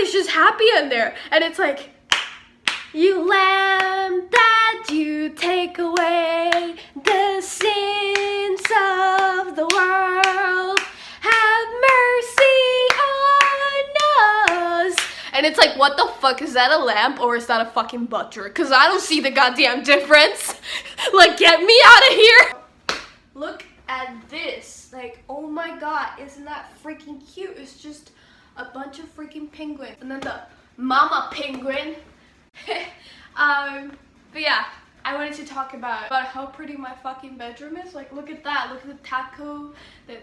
everybody's just happy in there. And it's like, you lamb that you take away the sins of the world, have mercy on us. And it's like, what the fuck, is that a lamp or is that a fucking butcher? Because I don't see the goddamn difference. Like, get me out of here. Look at this. Like, oh my god, isn't that freaking cute? It's just a bunch of freaking penguins. And then the mama penguin. But yeah, I wanted to talk about how pretty my fucking bedroom is. Like, look at that. Look at the taco. I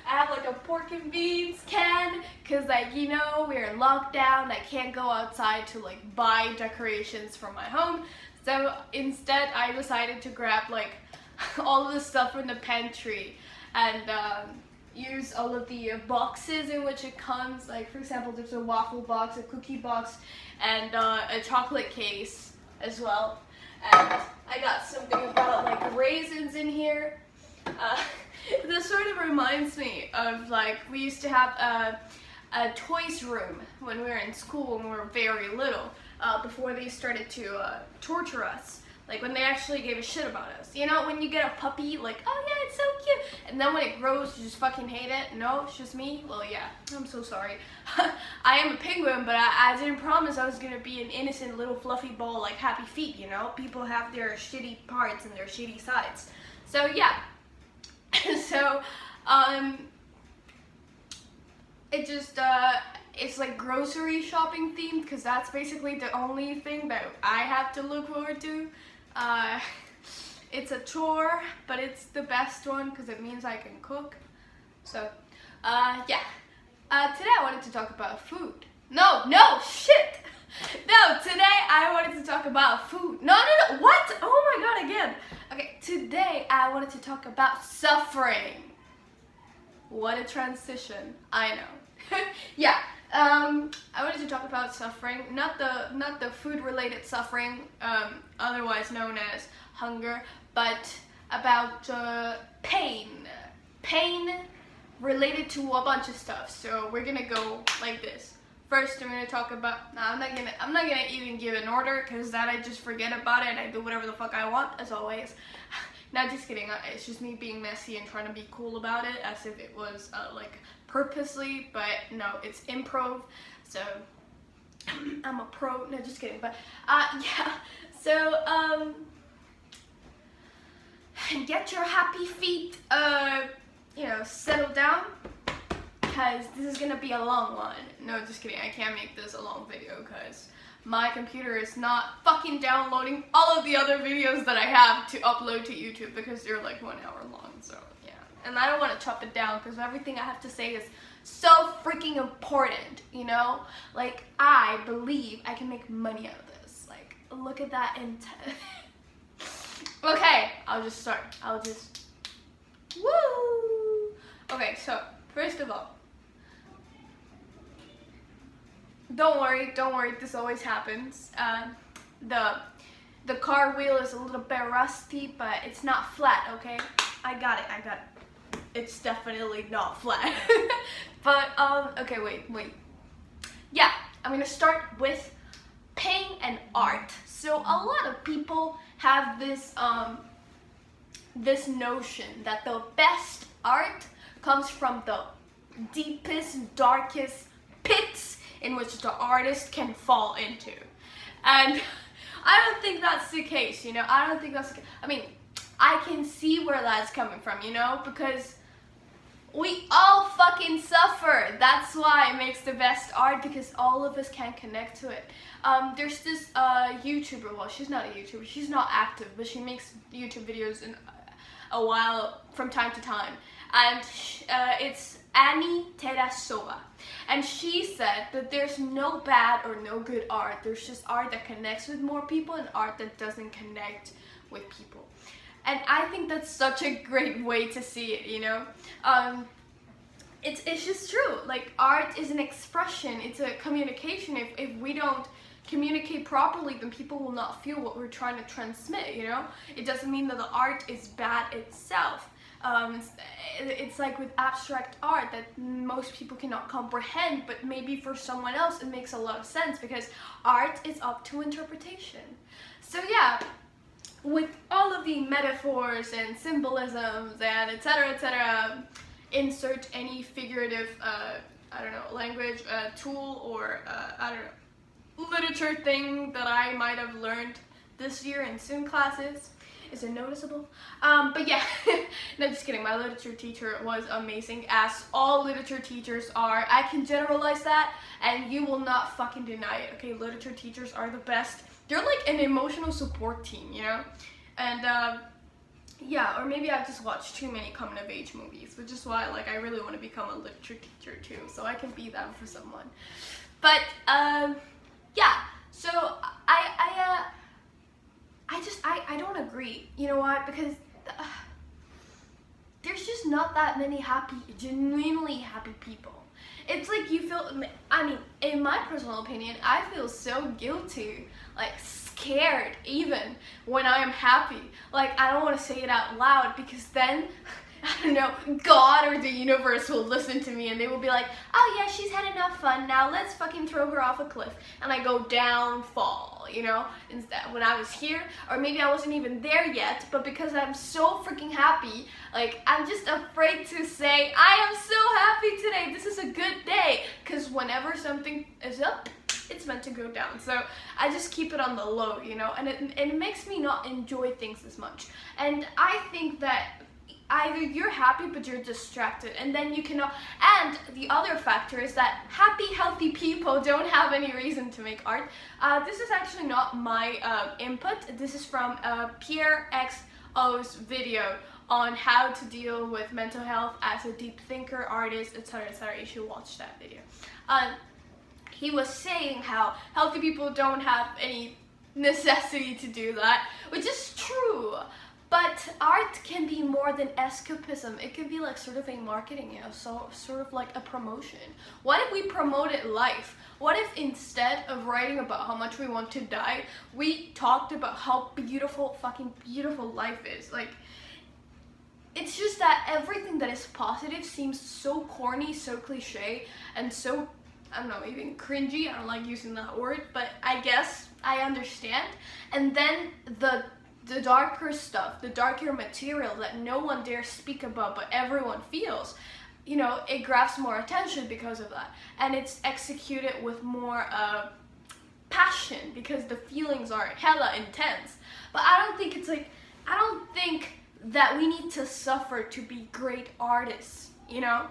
have like a pork and beans can, because like, you know, we're in lockdown. I can't go outside to like buy decorations for my home. So instead I decided to grab like all of the stuff from the pantry and use all of the boxes in which it comes. Like, for example, there's a waffle box, a cookie box, and a chocolate case as well. And I got something about like raisins in here. This sort of reminds me of like, we used to have a toys room when we were in school when we were very little, before they started to torture us. Like, when they actually gave a shit about us. You know, when you get a puppy, like, oh yeah, it's so cute. And then when it grows, you just fucking hate it. No, it's just me. Well, yeah, I'm so sorry. I am a penguin, but I didn't promise I was gonna be an innocent little fluffy ball like Happy Feet, you know? People have their shitty parts and their shitty sides. So, yeah. So, it just, it's like grocery shopping themed, because that's basically the only thing that I have to look forward to. It's a chore, but it's the best one because it means I can cook. So, yeah. Today I wanted to talk about food. No, shit! No, today I wanted to talk about food. No, what? Oh my god, again. Okay, today I wanted to talk about suffering. What a transition, I know. Yeah. I wanted to talk about suffering, not the food-related suffering, otherwise known as hunger, but about pain related to a bunch of stuff. So we're gonna go like this. First, I'm gonna talk about. No, I'm not gonna even give an order, because that I just forget about it and I do whatever the fuck I want, as always. Not just kidding. It's just me being messy and trying to be cool about it, as if it was like purposely, but no, it's improv. So I'm a pro. No, just kidding. But yeah. So get your happy feet, you know, settle down, because this is gonna be a long one. No, just kidding. I can't make this a long video because my computer is not fucking downloading all of the other videos that I have to upload to YouTube, because they're like 1 hour long. So yeah, and I don't want to chop it down because everything I have to say is so freaking important, you know? Like, I believe I can make money out of this. Like, look at that Okay, I'll just start. Woo! Okay, so first of all, don't worry, this always happens. The car wheel is a little bit rusty, but it's not flat, okay? I got it. It's definitely not flat. But, okay, wait. Yeah, I'm gonna start with pain and art. So a lot of people have this, this notion that the best art comes from the deepest, darkest pits in which the artist can fall into. And I don't think that's the case, you know? I mean, I can see where that's coming from, you know? Because we all fucking suffer. That's why it makes the best art, because all of us can connect to it. There's this YouTuber, well, she's not a YouTuber, she's not active, but she makes YouTube videos in a while from time to time. And it's Annie Terasova. And she said that there's no bad or no good art. There's just art that connects with more people and art that doesn't connect with people. And I think that's such a great way to see it, you know? It's just true. Like, art is an expression, it's a communication. If we don't communicate properly, then people will not feel what we're trying to transmit, you know? It doesn't mean that the art is bad itself. It's like with abstract art that most people cannot comprehend, but maybe for someone else it makes a lot of sense because art is up to interpretation. So yeah, with all of the metaphors and symbolisms and etc., insert any figurative, I don't know, language, tool, or I don't know, literature thing that I might have learned this year in sim classes. Is it noticeable? But yeah, no, just kidding. My literature teacher was amazing, as all literature teachers are. I can generalize that, and you will not fucking deny it. Okay, literature teachers are the best. They're like an emotional support team, you know? And yeah, or maybe I've just watched too many coming-of-age movies, which is why like I really want to become a literature teacher too, so I can be that for someone. But yeah, so I don't agree. You know why? Because there's just not that many happy, genuinely happy people. It's like you feel, I mean, in my personal opinion, I feel so guilty, like scared even when I am happy. Like I don't want to say it out loud because then, I don't know, God or the universe will listen to me and they will be like, oh yeah, she's had enough fun, now let's fucking throw her off a cliff. And I go down, fall, you know, instead when I was here, or maybe I wasn't even there yet, but because I'm so freaking happy, like I'm just afraid to say, I am so happy today, this is a good day, because whenever something is up, it's meant to go down. So I just keep it on the low, you know, and it makes me not enjoy things as much. And I think that either you're happy but you're distracted, and then you cannot, and the other factor is that happy, healthy people don't have any reason to make art. This is actually not my input. This is from Pierre XO's video on how to deal with mental health as a deep thinker, artist, etc., etc. You should watch that video. He was saying how healthy people don't have any necessity to do that, which is true. But art can be more than escapism. It can be like sort of a marketing, you know, so sort of like a promotion. What if we promoted life? What if instead of writing about how much we want to die, we talked about how beautiful, fucking beautiful life is? Like, it's just that everything that is positive seems so corny, so cliche, and so, I don't know, even cringy. I don't like using that word, but I guess I understand. And then the darker stuff, the darker material that no one dares speak about but everyone feels, you know, it grabs more attention because of that. And it's executed with more passion because the feelings are hella intense. But I don't think it's like, I don't think that we need to suffer to be great artists, you know?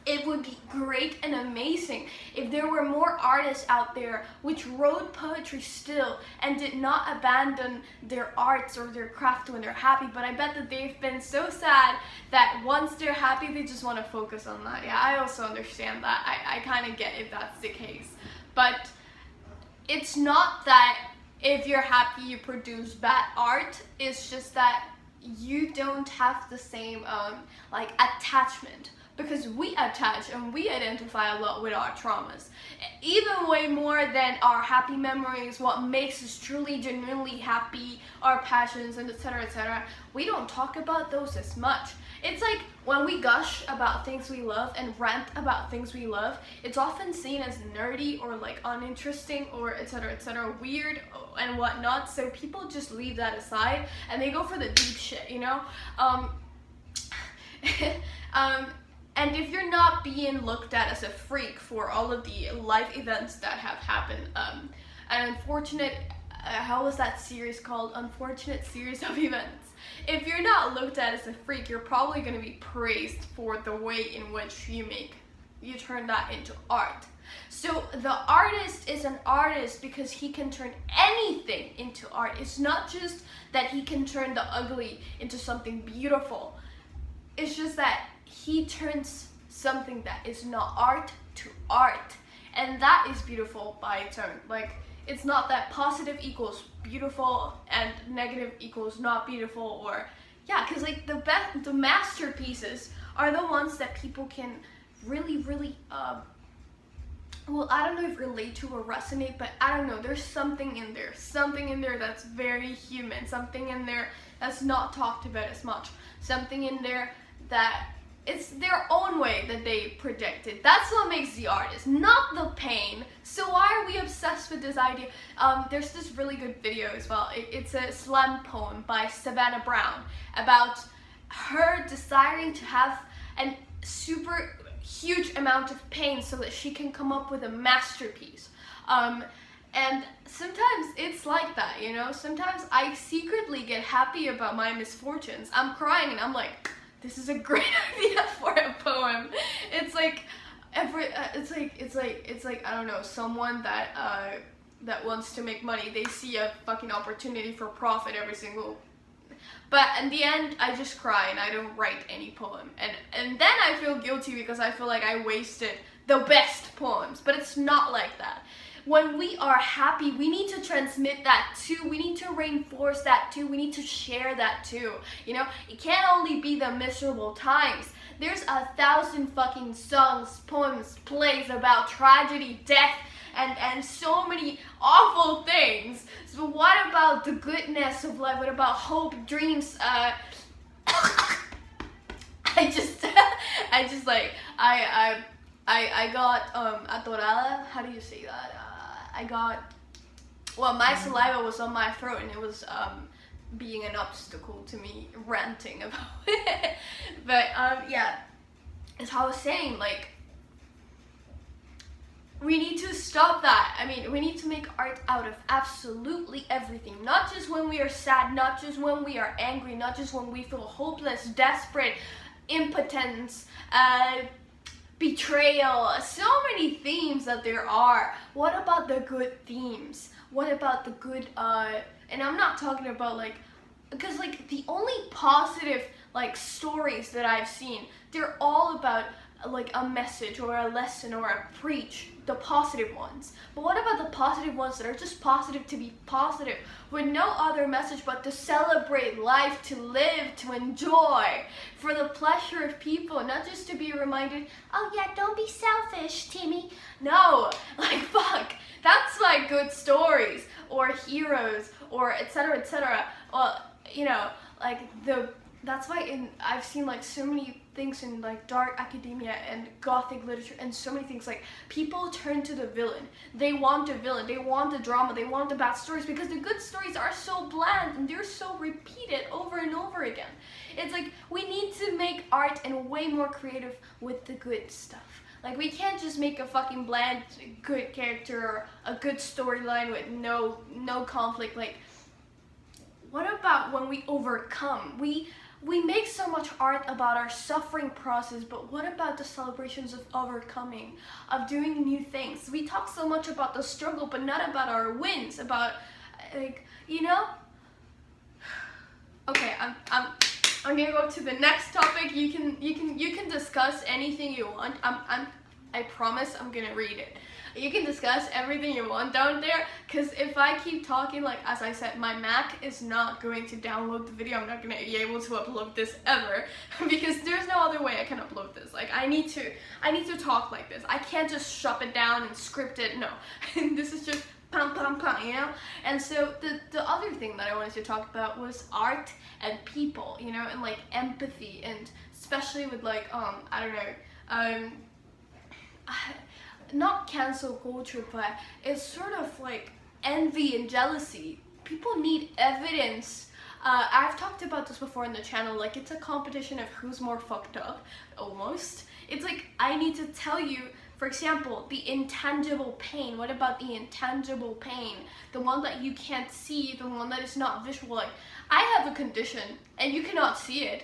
It would be great and amazing if there were more artists out there which wrote poetry still and did not abandon their arts or their craft when they're happy. But I bet that they've been so sad that once they're happy, they just want to focus on that. Yeah, I also understand that. I kind of get if that's the case. But it's not that if you're happy you produce bad art. It's just that you don't have the same like attachment. Because we attach and we identify a lot with our traumas. Even way more than our happy memories, what makes us truly, genuinely happy, our passions, and etc., etc. We don't talk about those as much. It's like when we gush about things we love and rant about things we love, it's often seen as nerdy or like uninteresting or etc., weird and whatnot. So people just leave that aside and they go for the deep shit, you know? And if you're not being looked at as a freak for all of the life events that have happened, an unfortunate, how was that series called? Unfortunate series of events. If you're not looked at as a freak, you're probably going to be praised for the way in which you turn that into art. So the artist is an artist because he can turn anything into art. It's not just that he can turn the ugly into something beautiful. It's just that he turns something that is not art to art, and that is beautiful by its own. Like, it's not that positive equals beautiful and negative equals not beautiful, or yeah, because like the masterpieces are the ones that people can really well, I don't know if relate to or resonate, but I don't know, there's something in there that's very human, something in there that's not talked about as much, something in there that it's their own way that they project it. That's what makes the artist, not the pain. So why are we obsessed with this idea? There's this really good video as well. It's a slam poem by Savannah Brown about her desiring to have a super huge amount of pain so that she can come up with a masterpiece. And sometimes it's like that, you know? Sometimes I secretly get happy about my misfortunes. I'm crying and I'm like, this is a great idea for a poem. It's like it's like I don't know, someone that wants to make money. They see a fucking opportunity for profit every single. But in the end, I just cry and I don't write any poem. And then I feel guilty because I feel like I wasted the best poems. But it's not like that. When we are happy, we need to transmit that too. We need to reinforce that too. We need to share that too. You know, it can't only be the miserable times. There's 1,000 fucking songs, poems, plays about tragedy, death, and so many awful things. So what about the goodness of life? What about hope, dreams? I got atorada. How do you say that? My saliva was on my throat and it was being an obstacle to me ranting about it. But yeah, as I was saying, like, we need to stop that. I mean, we need to make art out of absolutely everything. Not just when we are sad, not just when we are angry, not just when we feel hopeless, desperate, impotence, betrayal, so many themes that there are. What about the good themes? What about the good, and I'm not talking about like, because like the only positive like stories that I've seen, they're all about like a message or a lesson or a preach, the positive ones. But what about the positive ones that are just positive to be positive with no other message but to celebrate life, to live, to enjoy, for the pleasure of people, not just to be reminded, oh yeah, don't be selfish, Timmy. No, like fuck, that's like good stories or heroes or etc etc. Well, you know, like that's why I've seen like so many things in like dark academia and gothic literature and so many things, like people turn to the villain. They want a villain, they want the drama, they want the bad stories because the good stories are so bland and they're so repeated over and over again. It's like we need to make art and way more creative with the good stuff. Like we can't just make a fucking bland good character or a good storyline with no conflict. Like what about when we overcome? We make so much art about our suffering process, but what about the celebrations of overcoming, of doing new things? We talk so much about the struggle, but not about our wins, about like, you know? Okay, I'm gonna go to the next topic. You can discuss anything you want. I promise I'm gonna read it. You can discuss everything you want down there, because if I keep talking, like as I said, my Mac is not going to download the video. I'm not going to be able to upload this ever because there's no other way I can upload this. Like I need to talk like this. I can't just shove it down and script it. No, this is just pam pam pam, you know. And so the other thing that I wanted to talk about was art and people, you know, and like empathy, and especially with like I don't know, not cancel culture, but it's sort of like envy and jealousy. People need evidence. I've talked about this before in the channel, like it's a competition of who's more fucked up, almost. It's like, I need to tell you, for example, the intangible pain. What about the intangible pain? The one that you can't see, the one that is not visual. Like, I have a condition and you cannot see it.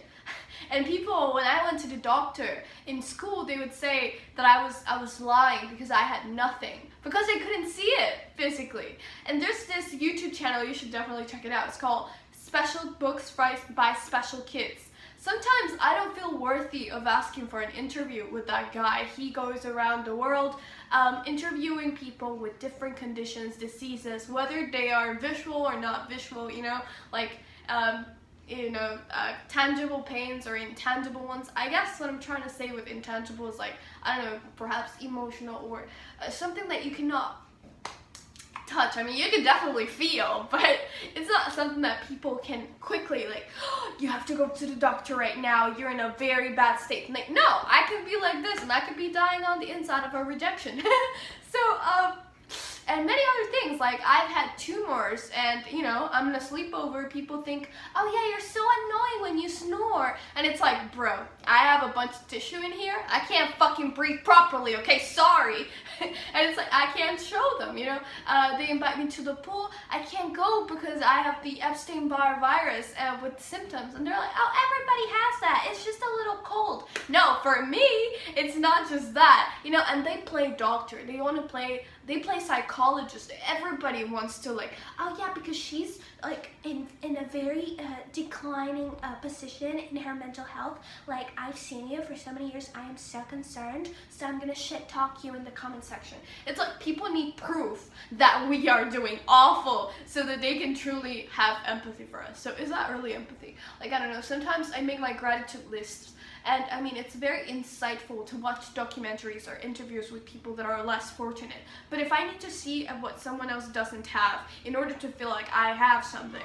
And people, when I went to the doctor in school, they would say that I was lying because I had nothing, because I couldn't see it physically. And there's this YouTube channel, you should definitely check it out. It's called Special Books by Special Kids. Sometimes I don't feel worthy of asking for an interview with that guy. He goes around the world interviewing people with different conditions, diseases, whether they are visual or not visual, you know, like tangible pains or intangible ones. I guess what I'm trying to say with intangible is like, I don't know, perhaps emotional or something that you cannot touch. I mean, you can definitely feel, but it's not something that people can quickly like, oh, you have to go to the doctor right now, you're in a very bad state. Like, no, I can be like this and I could be dying on the inside of a rejection. So, and many other things, like I've had tumors and, I'm in a sleepover, people think, oh yeah, you're so annoying when you snore. And it's like, bro, I have a bunch of tissue in here. I can't fucking breathe properly, okay? Sorry. And it's like, I can't show them, They invite me to the pool. I can't go because I have the Epstein-Barr virus with symptoms. And they're like, oh, everybody has that. It's just a little cold. No, for me, it's not just that, and they play doctor. They play psychologist. Everybody wants to like, oh yeah, because she's like in a very declining position in her mental health. Like, I've seen you for so many years. I am so concerned. So I'm gonna shit talk you in the comment section. It's like people need proof that we are doing awful so that they can truly have empathy for us. So is that really empathy? Like, I don't know. Sometimes I make my gratitude lists. And I mean, it's very insightful to watch documentaries or interviews with people that are less fortunate. But if I need to see what someone else doesn't have in order to feel like I have something,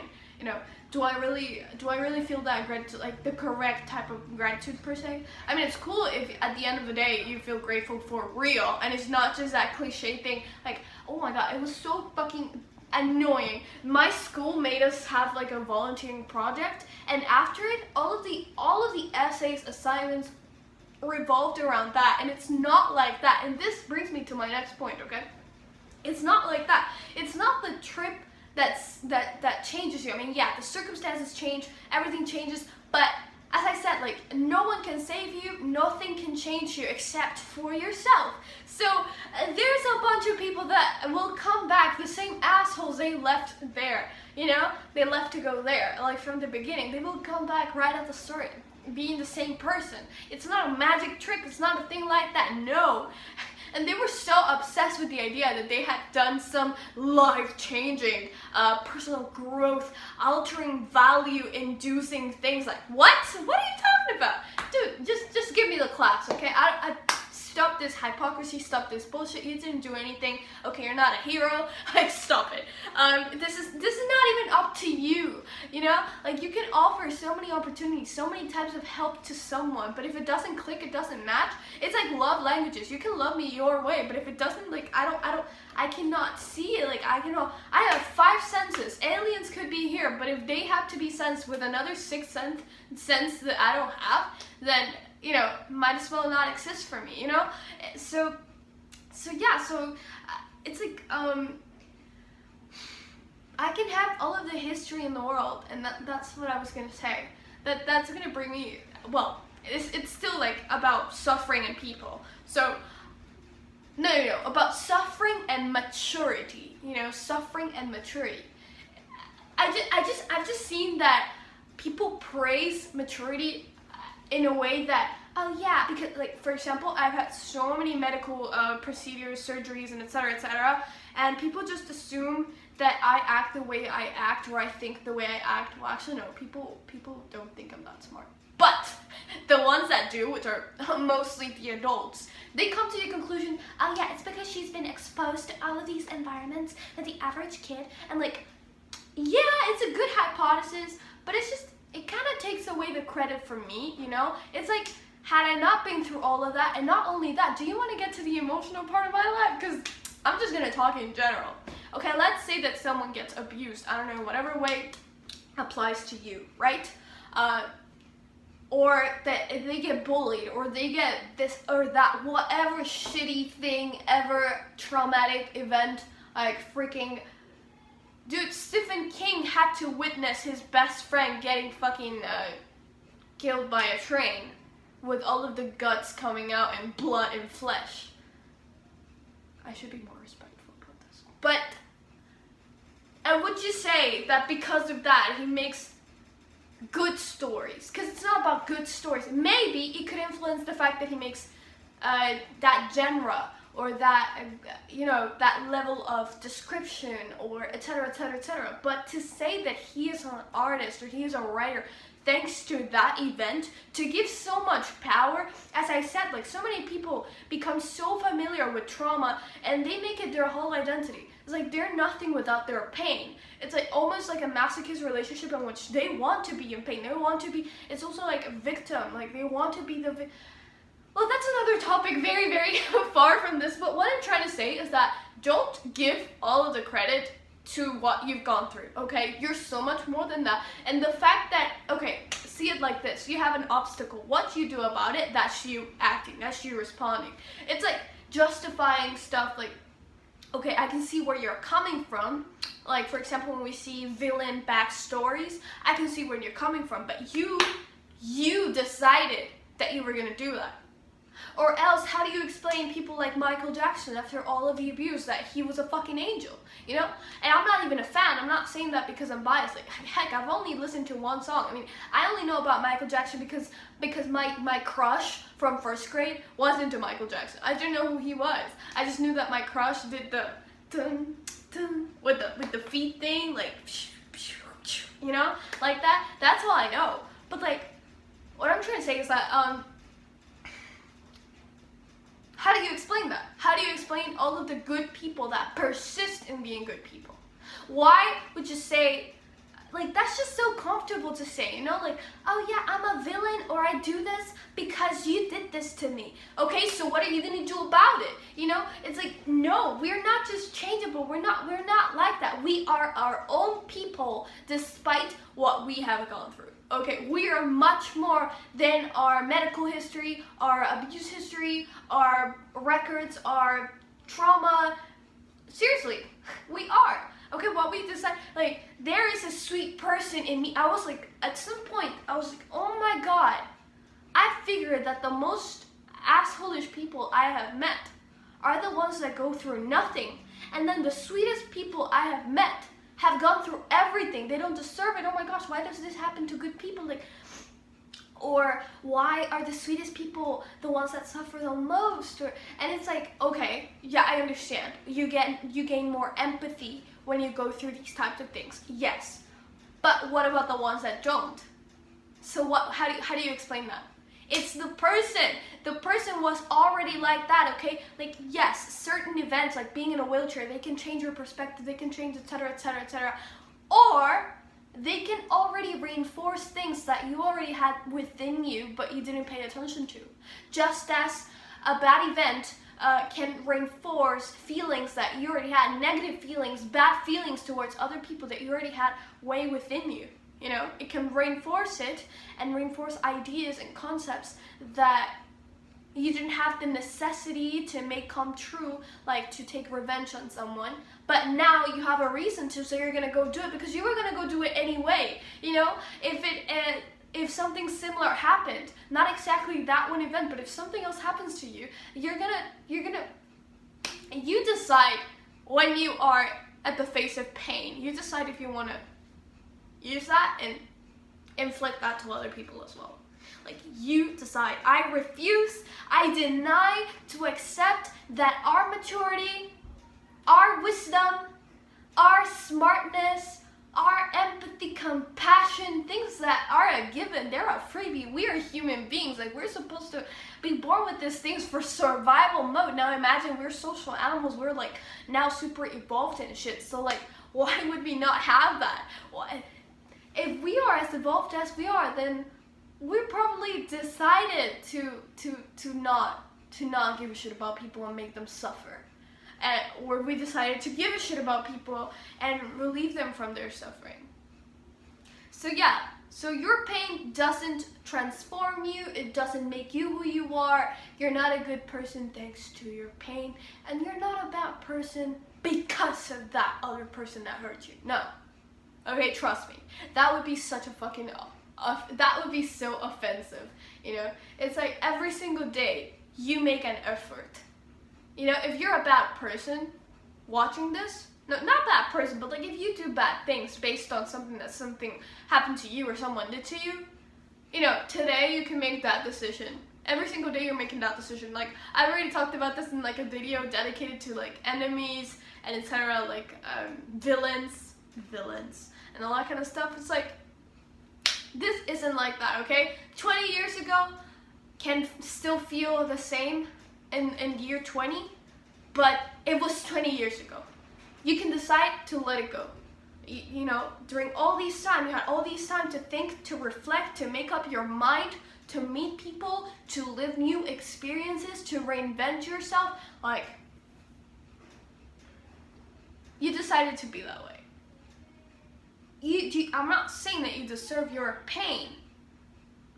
do I really feel that gratitude, like the correct type of gratitude per se? I mean, it's cool if at the end of the day you feel grateful for real, and it's not just that cliche thing like, oh my god, it was so fucking annoying. My school made us have like a volunteering project, and after it, all of the essays, assignments revolved around that, and it's not like that. And this brings me to my next point, okay? It's not like that. It's not the trip that changes you. I mean, yeah, the circumstances change, everything changes, but as I said, like, no one can save you, nothing can change you except for yourself. So there's a bunch of people that will come back, the same assholes they left there, they left to go there, like from the beginning. They will come back right at the start, being the same person. It's not a magic trick, it's not a thing like that, no. And they were so obsessed with the idea that they had done some life-changing, personal growth, altering, value-inducing things. Like, what? What are you talking about? Dude, just give me the claps, okay? I stop this hypocrisy, stop this bullshit. You didn't do anything. Okay, you're not a hero. Like, stop it. This is not even up to you, Like, you can offer so many opportunities, so many types of help to someone, but if it doesn't click, it doesn't match. It's like love languages. You can love me your way, but if it doesn't, like, I cannot see it. Like, I have 5 senses. Aliens could be here, but if they have to be sensed with another 6th sense that I don't have, then might as well not exist for me, So yeah, it's like, I can have all of the history in the world, and that's what I was gonna say. That's gonna bring me, well, it's still like about suffering and people. So, no, about suffering and maturity, suffering and maturity. I've just seen that people praise maturity in a way that, oh yeah, because, like, for example, I've had so many medical procedures, surgeries, and etc., and people just assume that I act the way I act, or I think the way I act. Well, actually, no, people don't think I'm that smart. But the ones that do, which are mostly the adults, they come to the conclusion, oh yeah, it's because she's been exposed to all of these environments that the average kid, and like, yeah, it's a good hypothesis, but it's just, it kind of takes away the credit from me, It's like, had I not been through all of that, and not only that, do you want to get to the emotional part of my life? Because I'm just going to talk in general. Okay, let's say that someone gets abused, I don't know, whatever way applies to you, right? Or that if they get bullied, or they get this or that, whatever shitty thing ever, traumatic event, like freaking... Dude, Stephen King had to witness his best friend getting fucking killed by a train with all of the guts coming out and blood and flesh. I should be more respectful about this. But, and would you say that because of that he makes good stories? Because it's not about good stories. Maybe it could influence the fact that he makes that genre or that, that level of description, or etc, etc, etc. But to say that he is an artist or he is a writer thanks to that event, to give so much power, as I said, like, so many people become so familiar with trauma and they make it their whole identity. It's like they're nothing without their pain. It's like almost like a masochist relationship in which they want to be in pain. They want to be, it's also like a victim, like they want to be the well, that's another topic, very, very far from this, but what I'm trying to say is that don't give all of the credit to what you've gone through, okay? You're so much more than that. And the fact that, okay, see it like this. You have an obstacle. What you do about it, that's you acting, that's you responding. It's like justifying stuff like, okay, I can see where you're coming from. Like, for example, when we see villain backstories, I can see where you're coming from, but you decided that you were gonna do that. Or else, how do you explain people like Michael Jackson after all of the abuse, that he was a fucking angel, you know? And I'm not even a fan. I'm not saying that because I'm biased. Like, heck, I've only listened to one song. I mean, I only know about Michael Jackson because my crush from first grade was into Michael Jackson. I didn't know who he was. I just knew that my crush did the dun, dun, with the feet thing, like, you know, like that. That's all I know. But like, what I'm trying to say is that how do you explain that? How do you explain all of the good people that persist in being good people? Why would you say, like, that's just so comfortable to say, you know, like, oh yeah, I'm a villain, or I do this because you did this to me. Okay, so what are you gonna do about it? You know, it's like, no, we're not just changeable. We're not like that. We are our own people despite what we have gone through. Okay, we are much more than our medical history, our abuse history, our records, our trauma. Seriously, we are. Okay, what we decide, like, there is a sweet person in me. I was like, at some point, I was like, oh my god, I figured that the most assholish people I have met are the ones that go through nothing. And then the sweetest people I have met have gone through everything. They don't deserve it. Oh my gosh, why does this happen to good people? Like, or why are the sweetest people the ones that suffer the most? And it's like, okay, yeah, I understand. You gain more empathy when you go through these types of things. Yes. But what about the ones that don't? So how do you explain that? It's the person. The person was already like that, okay? Like, yes, certain events, like being in a wheelchair, they can change your perspective, they can change, etc, etc, etc. Or they can already reinforce things that you already had within you, but you didn't pay attention to. Just as a bad event can reinforce feelings that you already had, negative feelings, bad feelings towards other people that you already had way within you. You know, it can reinforce it and reinforce ideas and concepts that you didn't have the necessity to make come true, like to take revenge on someone. But now you have a reason to, so you're gonna go do it because you were gonna go do it anyway. You know, if something similar happened, not exactly that one event, but if something else happens to you, you decide when you are at the face of pain. You decide if you want to use that and inflict that to other people as well. Like, you decide. I refuse, I deny to accept that our maturity, our wisdom, our smartness, our empathy, compassion, things that are a given, they're a freebie. We are human beings. Like, we're supposed to be born with these things for survival mode. Now imagine we're social animals. We're like now super evolved and shit. So like, why would we not have that? Why? If we are as evolved as we are, then we probably decided to not give a shit about people and make them suffer. Or we decided to give a shit about people and relieve them from their suffering. So yeah, so your pain doesn't transform you, it doesn't make you who you are. You're not a good person thanks to your pain, and you're not a bad person because of that other person that hurt you. No. Okay, trust me. That would be such a fucking that would be so offensive, you know? It's like every single day you make an effort. You know, if you're a bad person watching this, no, not bad person, but like if you do bad things based on something happened to you or someone did to you, you know, today you can make that decision Every single day you're making that decision. Like, I've already talked about this in like a video dedicated to like enemies and etc. Like villains, and all that kind of stuff. It's like, this isn't like that, okay? 20 years ago can still feel the same in year 20, but it was 20 years ago. You can decide to let it go. You know, during all these time, you had all these time to think, to reflect, to make up your mind, to meet people, to live new experiences, to reinvent yourself. Like, you decided to be that way. I'm not saying that you deserve your pain.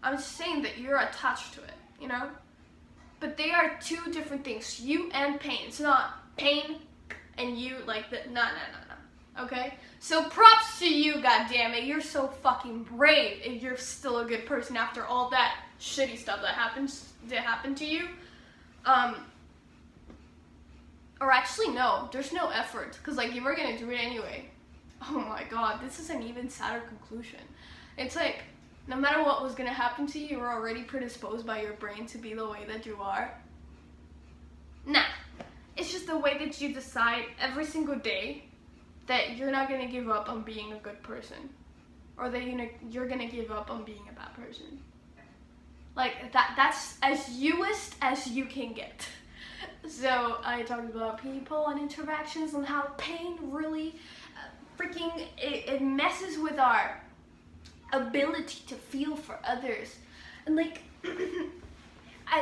I'm just saying that you're attached to it, you know? But they are two different things, you and pain. It's not pain and you like that. No. Okay? So props to you, goddammit. You're so fucking brave if you're still a good person after all that shitty stuff that happened to you. Or actually, no, there's no effort, because like you were gonna do it anyway. Oh my god, this is an even sadder conclusion. It's like, no matter what was gonna happen to you, you were already predisposed by your brain to be the way that you are. Nah, it's just the way that you decide every single day that you're not gonna give up on being a good person, or that you're gonna give up on being a bad person. Like that's as youest as you can get. So I talked about people and interactions and how pain really freaking it messes with our ability to feel for others, and like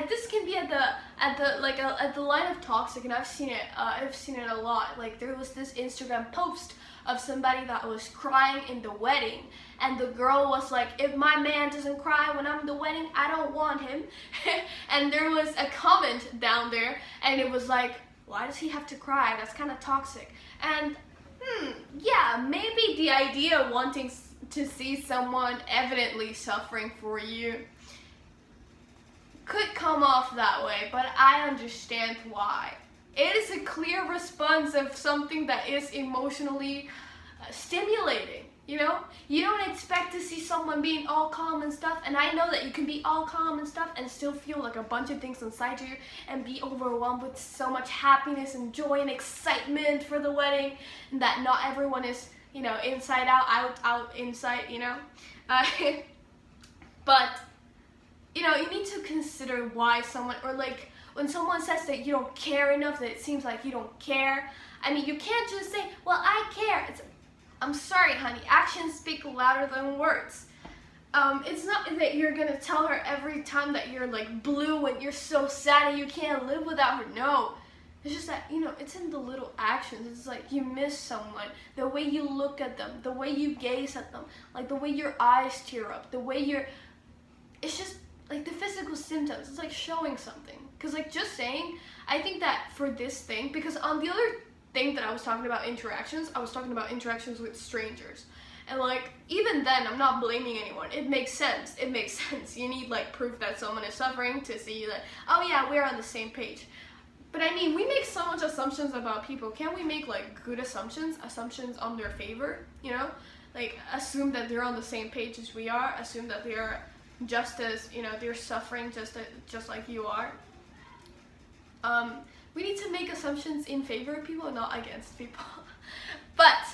this can be at the line of toxic, and I've seen it a lot. Like, there was this Instagram post of somebody that was crying in the wedding, and the girl was like, if my man doesn't cry when I'm in the wedding, I don't want him. And there was a comment down there, and it was like, why does he have to cry? That's kind of toxic. And yeah, maybe the idea of wanting to see someone evidently suffering for you could come off that way, but I understand why. It is a clear response of something that is emotionally stimulating, you know? You don't expect to see someone being all calm and stuff, and I know that you can be all calm and stuff and still feel like a bunch of things inside you and be overwhelmed with so much happiness and joy and excitement for the wedding, and that not everyone is, you know, inside out, inside, you know? But you know, you need to consider why someone, or like when someone says that you don't care enough, that it seems like you don't care. I mean, you can't just say, well, I care. I'm sorry, honey, actions speak louder than words. It's not that you're gonna tell her every time that you're like blue and you're so sad and you can't live without her. No, it's just that, you know, it's in the little actions. It's like you miss someone, the way you look at them, the way you gaze at them, like the way your eyes tear up, the way it's just like the physical symptoms. It's like showing something. Because like just saying, I think that for this thing, because on the other thing that I was talking about interactions, I was talking about interactions with strangers. And like, even then, I'm not blaming anyone. It makes sense. It makes sense. You need like proof that someone is suffering to see that, oh yeah, we're on the same page. But I mean, we make so much assumptions about people. Can't we make like good assumptions on their favor, you know? Like, assume that they're on the same page as we are, assume that they're just as, you know, they're suffering just like you are. We need to make assumptions in favor of people, not against people. But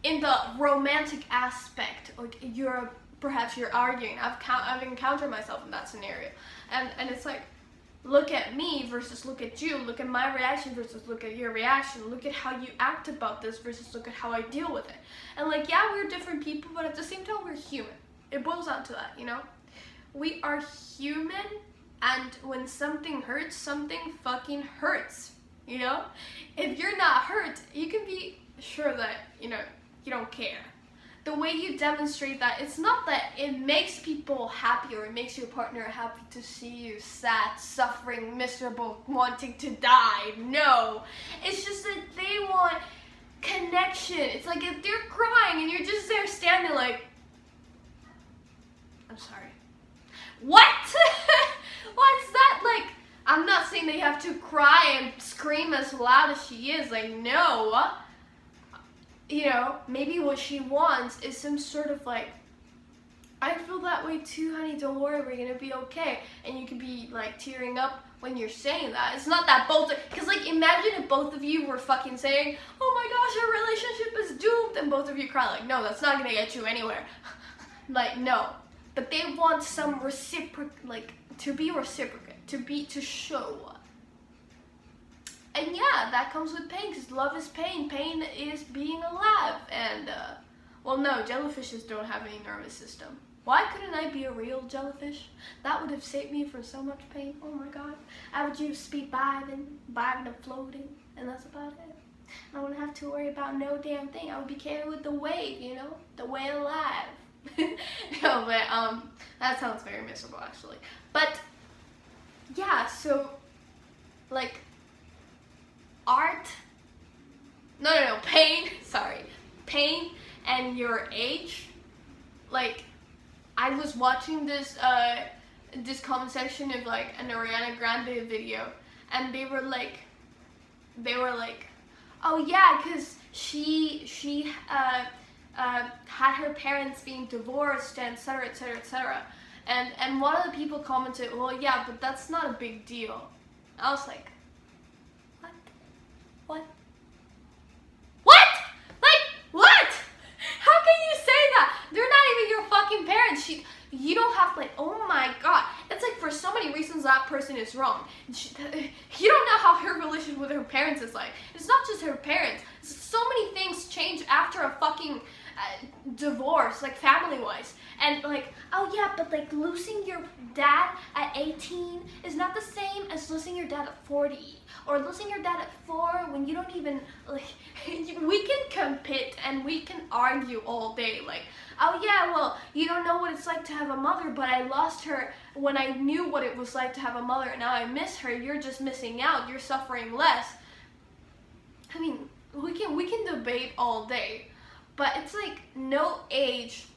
in the romantic aspect, like perhaps you're arguing. I've encountered myself in that scenario, and it's like, look at me versus look at you. Look at my reaction versus look at your reaction. Look at how you act about this versus look at how I deal with it. And like, yeah, we're different people, but at the same time, we're human. It boils down to that, you know? We are human, and when something hurts, something fucking hurts, you know? If you're not hurt, you can be sure that, you know, you don't care. The way you demonstrate that, it's not that it makes people happy or it makes your partner happy to see you sad, suffering, miserable, wanting to die. No. It's just that they want connection. It's like if they're crying and you're just there standing like, I'm sorry. What? What's that? Like, I'm not saying they have to cry and scream as loud as she is. Like, no. You know, maybe what she wants is some sort of like I feel that way too, honey. Don't worry, we're gonna be okay. And you can be like tearing up when you're saying that. It's not that both, because like imagine if both of you were fucking saying, oh my gosh, our relationship is doomed, and both of you cry. Like, no, that's not gonna get you anywhere. Like, no. But they want some like to be reciprocate, to show. And yeah, that comes with pain, because love is pain. Pain is being alive. And well, no, jellyfishes don't have any nervous system. Why couldn't I be a real jellyfish? That would have saved me from so much pain. Oh my god. I would just be vibing and floating, and that's about it. I wouldn't have to worry about no damn thing. I would be carried with the wave, you know? The wave alive. No, but that sounds very miserable actually. But yeah, so like art, no, pain, sorry. Pain and your age, like I was watching this comment section of like an Ariana Grande video, and they were like, oh yeah, because she had her parents being divorced and etc, etc, etc. And one of the people commented, well yeah, but that's not a big deal. I was like, what? What? How can you say that? They're not even your fucking parents. You don't have like, oh my god. It's like for so many reasons that person is wrong. You don't know how her relationship with her parents is like. It's not just her parents. So many things change after a fucking divorce, like family-wise. And like, oh yeah, but like losing your dad at 18 is not the same as losing your dad at 40. Or losing your dad at 4 when you don't even, like, we can compete and we can argue all day. Like, oh yeah, well, you don't know what it's like to have a mother, but I lost her when I knew what it was like to have a mother, and now I miss her. You're just missing out. You're suffering less. I mean, we can debate all day, but it's like no age.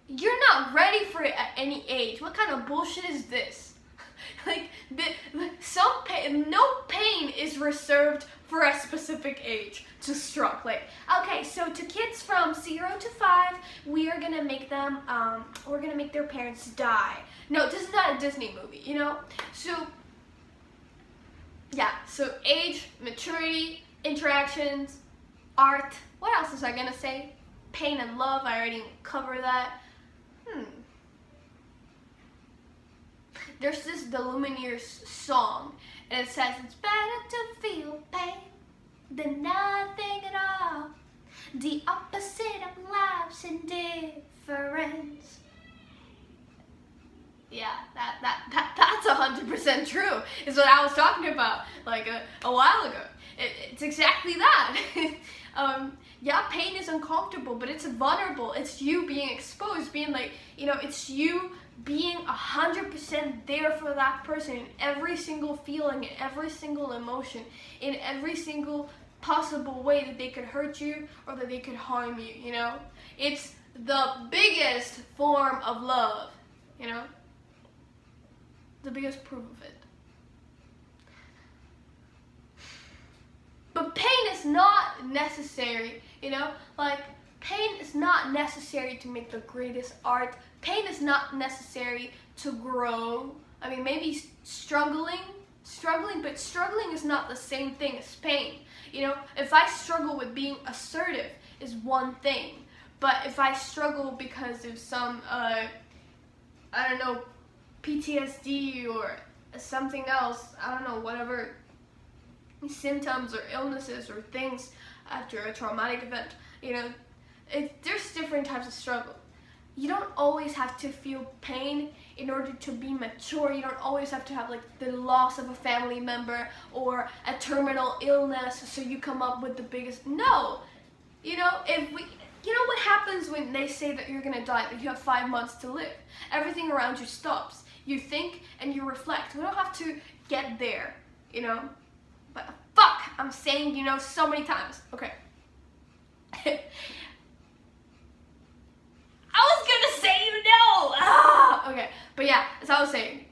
You're not ready for it at any age. What kind of bullshit is this? Like, no pain is reserved for a specific age to struck. Like, okay, so to kids from 0 to 5, we are gonna make them, we're gonna make their parents die. No, this is not a Disney movie, you know? So, yeah, so age, maturity, interactions, art. What else was I gonna say? Pain and love, I already covered that. There's this The Lumineers song, and it says, it's better to feel pain than nothing at all. The opposite of life's indifference. Yeah, that's 100% true. Is what I was talking about like a while ago. It's exactly that. Yeah, pain is uncomfortable, but it's vulnerable. It's you being exposed, being like, you know, it's you being 100% there for that person in every single feeling, in every single emotion, in every single possible way that they could hurt you or that they could harm you, you know? It's the biggest form of love, you know? The biggest proof of it. But pain is not necessary, you know? Like, pain is not necessary to make the greatest art. Pain is not necessary to grow. I mean, maybe struggling, but struggling is not the same thing as pain. You know, if I struggle with being assertive is one thing, but if I struggle because of some, I don't know, PTSD or something else, I don't know, whatever symptoms or illnesses or things after a traumatic event, you know, there's different types of struggle. You don't always have to feel pain in order to be mature. You don't always have to have like the loss of a family member or a terminal illness so you come up with the biggest, no. You know, you know what happens when they say that you're gonna die, that you have 5 months to live? Everything around you stops. You think and you reflect. We don't have to get there, you know? But fuck, I'm saying, you know, so many times. Okay. I was gonna say, you know. Okay, but yeah, as I was saying,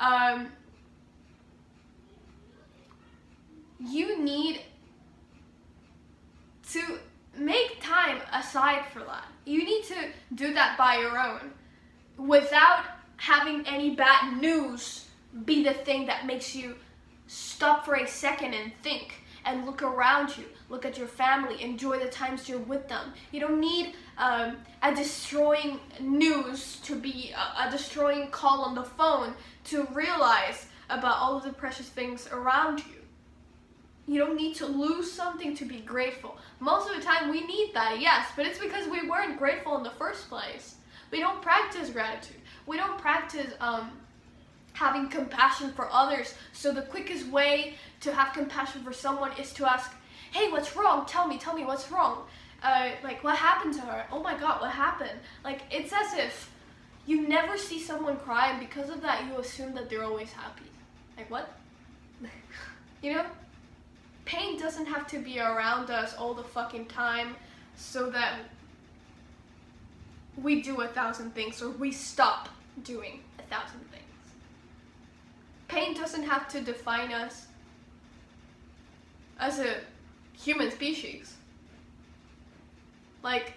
you need make time aside for that. You need to do that by your own. without having any bad news be the thing that makes you stop for a second and think and look around you, look at your family, enjoy the times you're with them. You don't need a destroying news to be a destroying call on the phone to realize about all of the precious things around you. You don't need to lose something to be grateful. Most of the time we need that, yes, but it's because we weren't grateful in the first place. We don't practice gratitude. We don't practice having compassion for others. So the quickest way to have compassion for someone is to ask, hey, what's wrong? Tell me what's wrong. Like, what happened to her? Oh my God, what happened? Like, it's as if you never see someone cry, and because of that, you assume that they're always happy. Like, what? You know? Pain doesn't have to be around us all the fucking time so that we do 1,000 things or we stop doing 1,000 things. Pain doesn't have to define us as a human species. Like,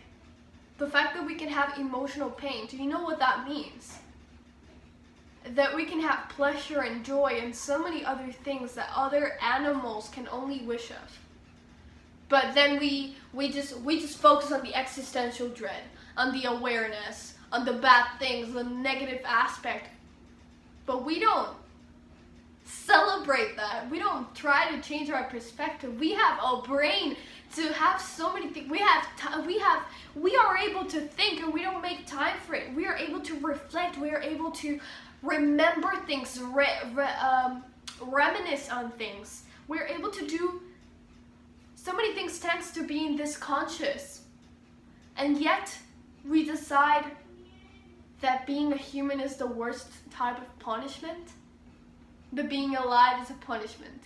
the fact that we can have emotional pain, do you know what that means? That we can have pleasure and joy and so many other things that other animals can only wish of. But then we just focus on the existential dread, on the awareness, on the bad things, the negative aspect. But we don't celebrate that. We don't try to change our perspective. We have a brain to have so many things. We are able to think, and we don't make time for it. We are able to reflect. We are able to remember things, reminisce on things. We're able to do so many things thanks to being this conscious. And yet, we decide that being a human is the worst type of punishment. That being alive is a punishment.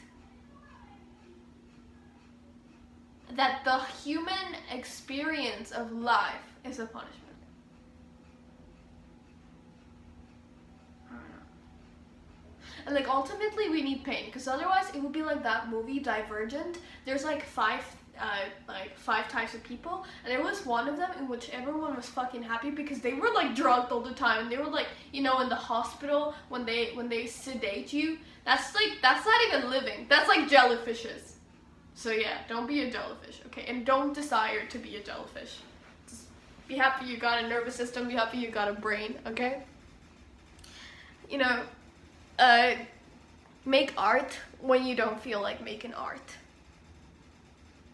That the human experience of life is a punishment. And like ultimately we need pain, because otherwise it would be like that movie Divergent. There's like five types of people, and there was one of them in which everyone was fucking happy because they were like drugged all the time, and they were like, you know, in the hospital when they sedate you. That's not even living. That's like jellyfishes. So yeah, don't be a jellyfish, okay? And don't desire to be a jellyfish. Just be happy you got a nervous system. Be happy you got a brain, okay? You know. Make art when you don't feel like making art.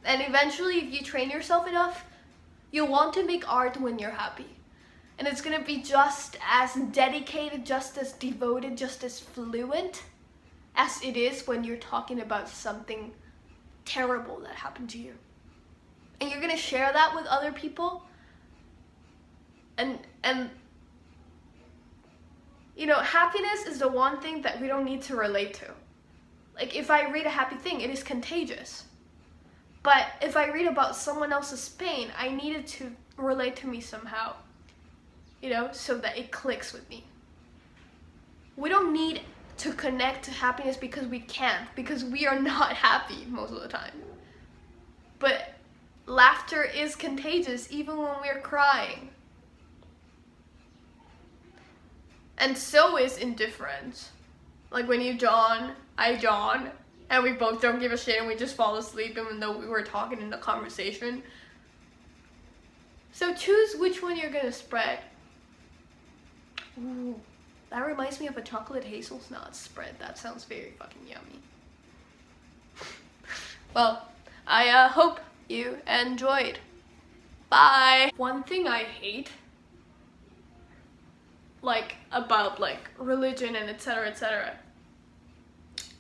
And eventually, if you train yourself enough, you'll want to make art when you're happy. And it's gonna be just as dedicated, just as devoted, just as fluent as it is when you're talking about something terrible that happened to you. And you're gonna share that with other people. And you know, happiness is the one thing that we don't need to relate to. Like, if I read a happy thing, it is contagious. But if I read about someone else's pain, I need it to relate to me somehow. You know, so that it clicks with me. We don't need to connect to happiness because we can't, because we are not happy most of the time. But laughter is contagious even when we're crying. And so is indifference. Like when you yawn, I yawn, and we both don't give a shit and we just fall asleep even though we were talking in a conversation. So choose which one you're gonna spread. Ooh, that reminds me of a chocolate hazelnut spread. That sounds very fucking yummy. Well, I hope you enjoyed. Bye. One thing I hate, like about like religion and etc. etc.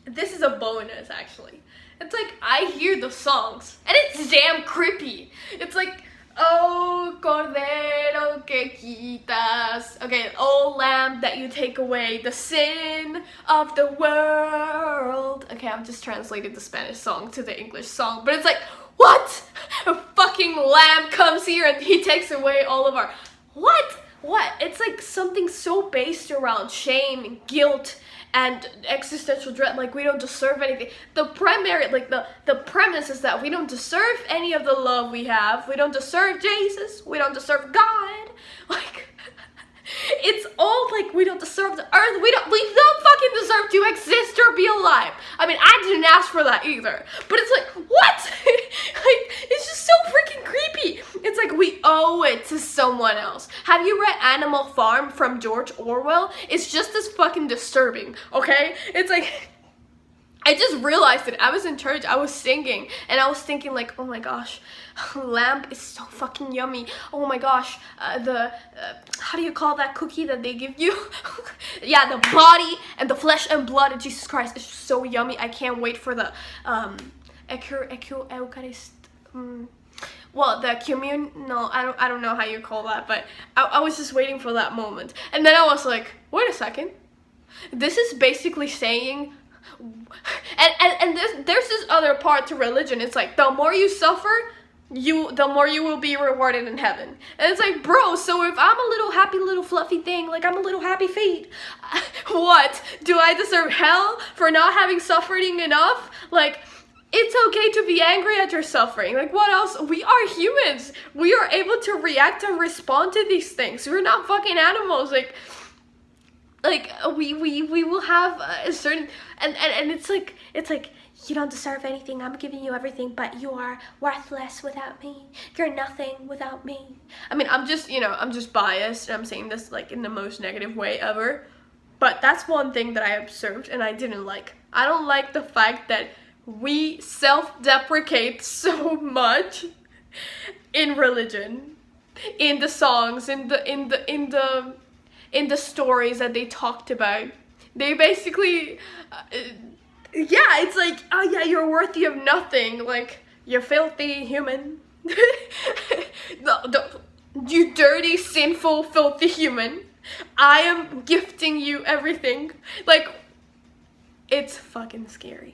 This is a bonus actually. It's like I hear the songs and it's damn creepy. It's like, oh Cordero que quitas. Okay, oh lamb that you take away the sin of the world. Okay, I've just translated the Spanish song to the English song, but it's like, what? A fucking lamb comes here and he takes away all of our, what? What? It's like something so based around shame and guilt and existential dread, like we don't deserve anything. The primary, like the premise is that we don't deserve any of the love we have. We don't deserve Jesus. We don't deserve God. Like, it's all like we don't deserve the earth. We don't fucking deserve to exist or be alive. I mean, I didn't ask for that either. But it's like, what? Like, it's just so freaking creepy. It's like we owe it to someone else. Have you read Animal Farm from George Orwell? It's just as fucking disturbing, okay? It's like, I just realized it. I was in church, I was singing, and I was thinking like, oh my gosh, lamb is so fucking yummy. Oh my gosh, how do you call that cookie that they give you? Yeah, the body and the flesh and blood of Jesus Christ is so yummy. I can't wait for the Eucharist. Well, the communal, I don't know how you call that, but I was just waiting for that moment. And then I was like, wait a second. This is basically saying, and there's this other part to religion. It's like, the more you suffer, the more you will be rewarded in heaven. And it's like, bro, so if I'm a little happy little fluffy thing, like I'm a little happy feet, what? Do I deserve hell for not having suffering enough? Like, it's okay to be angry at your suffering. Like, what else? We are humans. We are able to react and respond to these things. We're not fucking animals. Like we will have a certain, and it's like you don't deserve anything. I'm giving you everything, but you are worthless without me. You're nothing without me. I mean, I'm just biased, and I'm saying this like in the most negative way ever. But that's one thing that I observed and I didn't like. I don't like the fact that we self-deprecate so much in religion, in the songs, in the stories that they talked about. They basically, yeah, it's like, oh yeah, you're worthy of nothing. Like, you filthy human. You dirty, sinful, filthy human. I am gifting you everything. Like, it's fucking scary.